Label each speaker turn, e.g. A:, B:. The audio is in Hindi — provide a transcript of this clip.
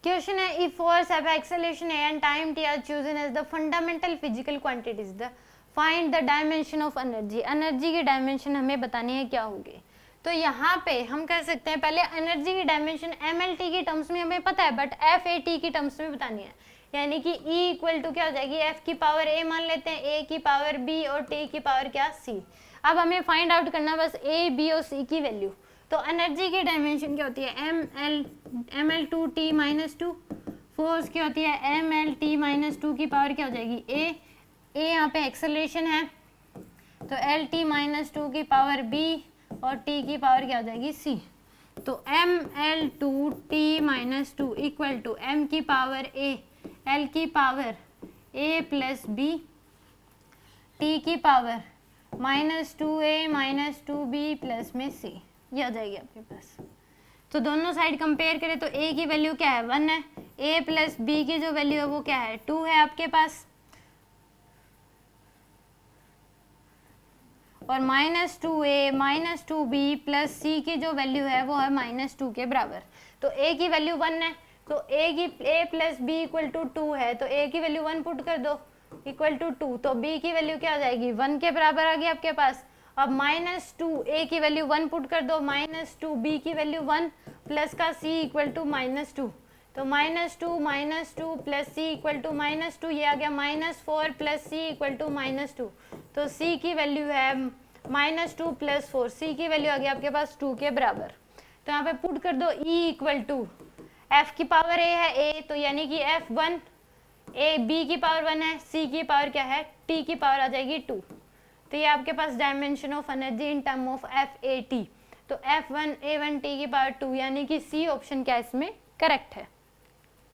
A: क्वेश्चन है if force have acceleration and time T R chosen as the fundamental physical quantities the find the dimension of energy. Energy की डायमेंशन हमें बतानी है क्या होगी। तो यहाँ पे हम कह सकते हैं पहले एनर्जी की डायमेंशन MLT की टर्म्स में हमें पता है, बट FAT की टर्म्स में बतानी है। यानी कि E इक्वल टू क्या हो जाएगी, F की पावर A मान लेते हैं, A की पावर B और T की पावर क्या C। अब हमें फाइंड आउट करना बस A, B और C की वैल्यू। तो एनर्जी की डायमेंशन क्या होती है, ML2T माइनस 2। फोर्स क्या होती है, MLT माइनस 2 की पावर क्या हो जाएगी A यहाँ पे एक्सेलरेशन है, तो LT माइनस 2 की पावर B और T की पावर क्या हो जाएगी C। तो ML2T minus 2 equal to M की पावर A, L की power A plus B, T की power -2A minus 2B plus में C, ये आ जाएगी आपके पास। तो दोनों साइड कंपेयर करें तो A की वैल्यू क्या है 1 है, A प्लस B की जो वैल्यू है वो क्या है 2 है आपके पास, और -2A minus 2B plus C की जो वैल्यू है वो है -2 के बराबर। तो A की वैल्यू 1 है, तो A plus B equal to 2 है, तो A की वैल्यू 1 पुट कर दो इक्वल टू 2, तो B की वैल्यू क्या आ जाएगी 1 के बराबर आ गई आपके पास। अब -2 A की वैल्यू 1 पुट कर दो, -2 B की वैल्यू 1 प्लस का C इक्वल टू -2, तो -2 प्लस C इक्वल टू -2, ये आ गया -4 प्लस C इक्वल टू -2। तो C की वैल्यू है -2 प्लस 4, C की वैल्यू आ गई आपके पास 2 के बराबर। तो यहाँ पे पुट कर दो E इक्वल टू F की पावर A है A, तो यानी कि F1 A, B की पावर 1 है, C की पावर क्या है T की पावर आ जाएगी 2। तो ये आपके पास dimension of energy in term of FAT। तो F1 A1 T की पावर 2 यानी कि C ऑप्शन क्या इसमें करेक्ट है।